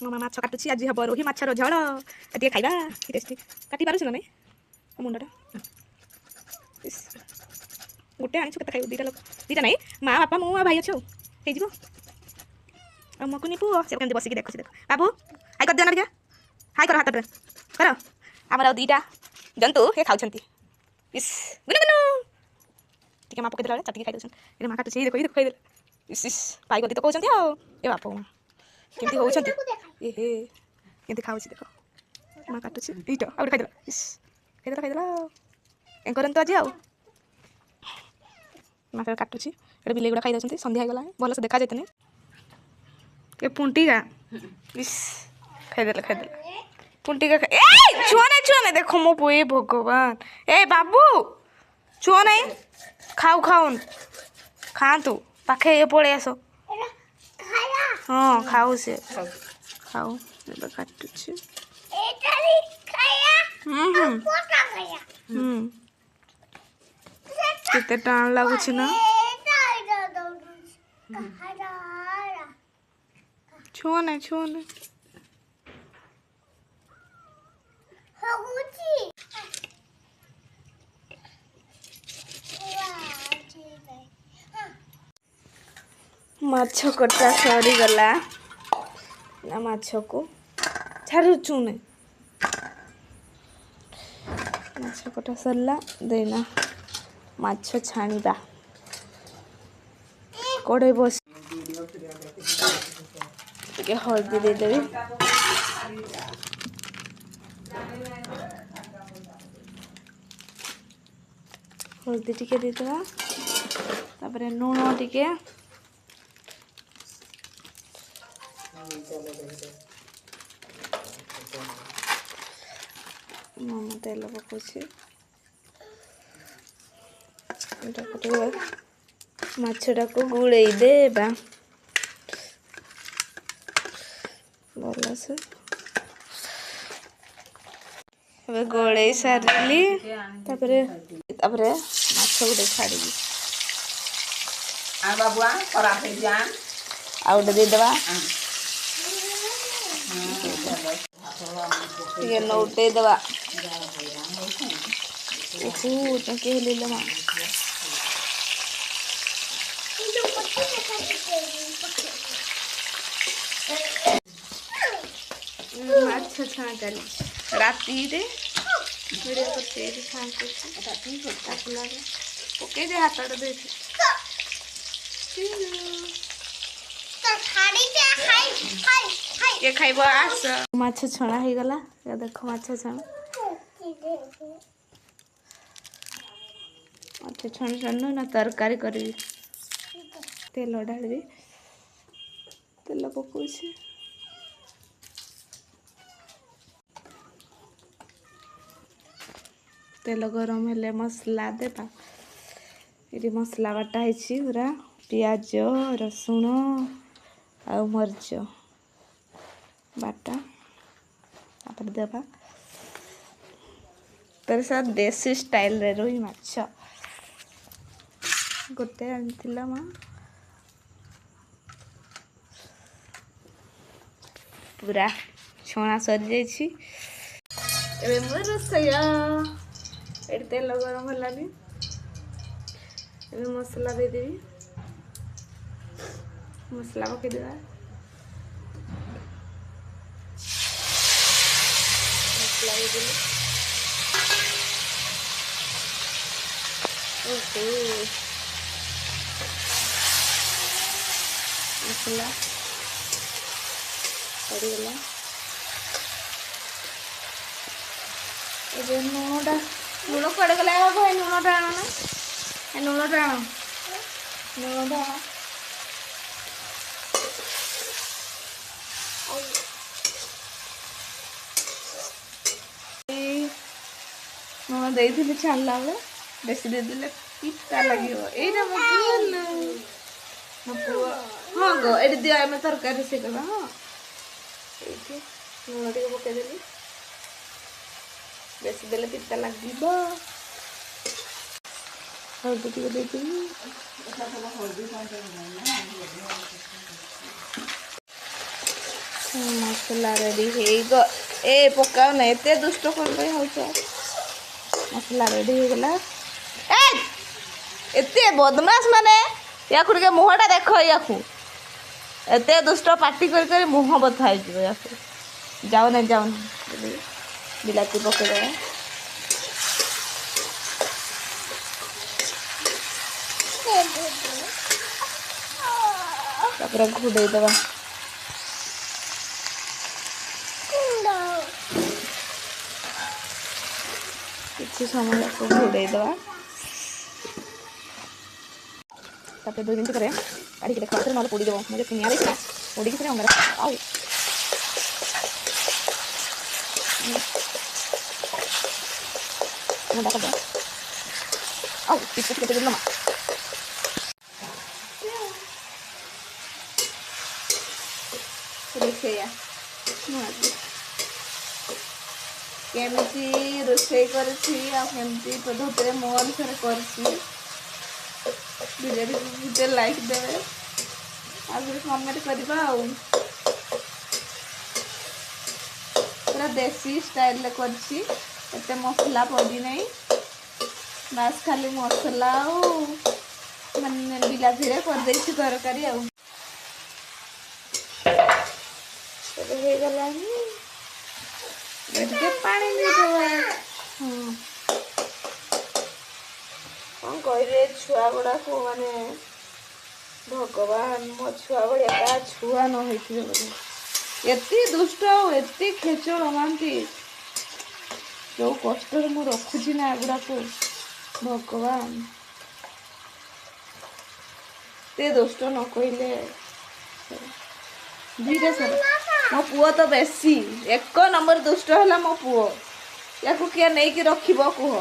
मामा माछ काटुची आज हम रोही माछर झोल टे खाइबा टेस्टी काटी पारुछ ना नहीं मुंडटा गोटे आनी के खाइबू दीटा नहीं माँ बापा मु भाई अच्छे हो मकुनी पुओ से केमती बसिक देखुची देख बाबू हाई कर दिया ना हाई कर हाथ कर आमर दीटा जंतु हे खाऊछंती इस गुनु गुनु टिके माँ पकड़ चटकी खाई दउछन ए माँ काटुची देखो देख इस पाई गति तो कहउछंती आ ए बापू केमती होउछंती ए हे केमती खाऊची देखो माँ काटुची इटा और खाई देला इस खाई देला ए करन तो आज आ माँ काटुची ए बिले गुडा खाई दउछंती संध्या हो गला भल से देखा जेतने के पुंटिका इस खाई देला पुंटिका ए छुआ नहीं देखो मो पुए भगवान ए बाबू छुआ नहीं खाऊ खाऊन खा तू पाखे ये पड़े आस हाँ खाऊ से खाऊ काटुची केते टाण लागुछि ना छुआ नहीं माछ कटा सरी गला ना माछ को छाड़ुचु नहीं माछ कटा सरला देना माछ छाणीबा कड़े बस टिके हल्दी दे देबी हल्दी टिके दे देबा तापरे लूण टिके मामा तेल पकाउछि माछटा को गुड़े देबा भल से गोले सारी तापरे माछ गोटे छाड़ी बाबुआ आउ गोटे देदेबा टे नौटे देवा चंकी हेल्ला माँ माछ छाँ चली राति वीडियो करते छाँ पके दे हाथ दे ये खाइब आस माछ छणा हो गला देख माछ छणा माछ छण छण ना तरकारी करी तेल ढाली तेल पकाउछि तेल गरम हेले मसला देबा ये मसला बाटा है पूरा पियाज रसुण आ मर्च बाटा तापर देबा तर साथ देसी स्टाइल रे रोही माछ गोटे आनिथिला माँ पूरा छणा सरी जाइछि एबे मोर रसया एट तेल गरम हलानी एबे मसला दे देबी मसला पके देबा मसला दे देबी ओके मसला पड़ी गला ए नूनटा लूण पड़ गला भाई लूणटा आण ना लूणटा आण लूणटा आण लूण दे छाणला बेले बेसी देदेले पिता लगे यही हाँ गो ये दिया आम तरकारी से करवा हाँ ये लुण टे पकईदेली बेसी देले पिता लगे हल्दी टे देदेली मसला रेडी हो ए पकाओ ना एत दुष्ट कौन हो मसला रेडी हो गला एते बदमाश माने या मुहटा देख या एत दुष्ट पार्टी कर मुह बथा हो जाओ ना बिलाती पकड़ घोड़े दवा किसी समय घोड़े दवा 2 मिनट करे काढ़ी देखा ना पोड़ी देव मुझे निया देखा पोड़ी की अंगार आउ आउ पिछ के दिल रोषेया केमी रोषे करमती पद्धति मो अनुसार कर लाइक देवे आगे कमेंट करवा पूरा देसी स्टाइल करते मसला पड़ी नहीं बास खाली मसला माने बिलाती कर तरकारी पानी कौन कहे छुआ गुड़ा को माने भगवान मो छुआ भाया छुआ न होती दुष्ट एति खेचड़ मानती जो कष्ट मु रखुची ना एगुड़ा को भगवान ते दुष्ट न कहले धीरे सर मो पुओ तो बेसी 1 नंबर दुष्ट है मो पुओ या किए नहीं कि रखिब कह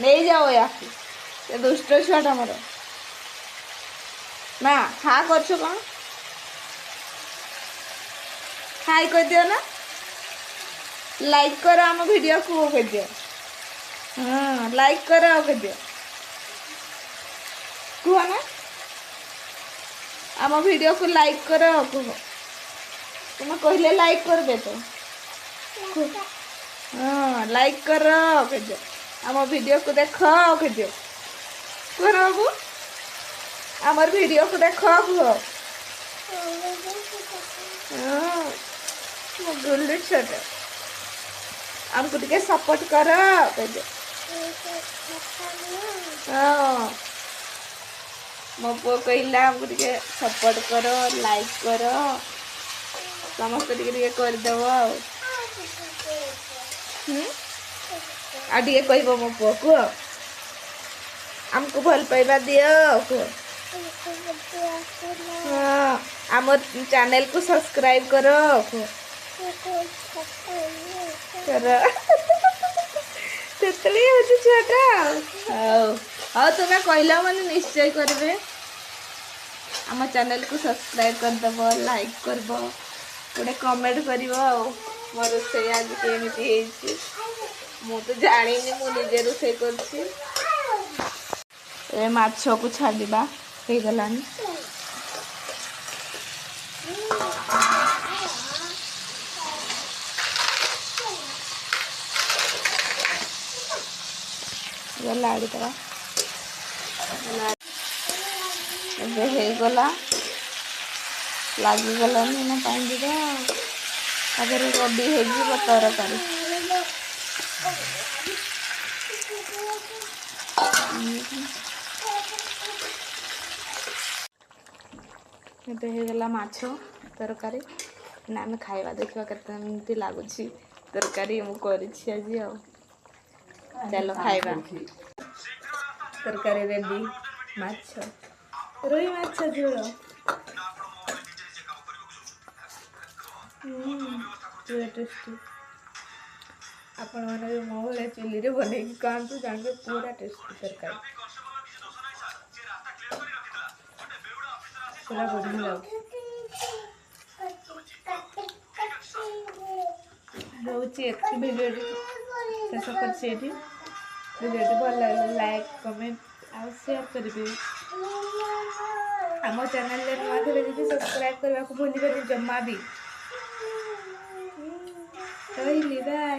नहीं जाओ या दुष्ट छुआटा मोर ना हा कर कौन हाई कर दियो ना लाइक कर आम वीडियो को कर दियो हाँ लाइक कर दियो कह ना आम वीडियो को लाइक कर कह तुम कहले लाइक करबे तो हाँ लाइक कर दियो आम वीडियो को देख कर दियो कर बाबू आमर वीडियो को देख कह गुल्लू छोट आमको टिके सपोर्ट कर हाँ मो पु कहला आमको टिके सपोर्ट कर लाइक कर समस्त टिके करदेव आगे कह मो पु कह आमको भल पाइबा दियो कह हाँ आम चैनल को सब्सक्राइब कर छुआटा हाँ तुम्हें कहला मैंने निश्चय करेंगे आम चैनल को सब्सक्राइब करदेव लाइक करब गोटे कमेंट कर मोर रोषे आज केमी मु तो जानी मु निजे रोषे कर माछ को छाड़ा हो गलानी लाड़ी दवा गला लगिगलानी ना पानी दीदा अगर रेडी हो तरकारी होगला माछ तरकारी ना आम खाइबा देखा केमती लगुच तरकारी मुझे आज चलो खाइबा तरकारी रेडी माछ रोही माछ झोल पूरा टेस्टी आपण मैंने मो भाई चुली रे बन कहतु जानते पूरा टेस्टी तरकारी पूरा बढ़िया लगे रोचे भिडियो शेष कर वीडियो भल लगे लाइक कमेंट आउ शेयर करेंगे आम चैनल नुआ थे जी सब्सक्राइब करने को भूल जमा भी ରହିଲି ବାଏ।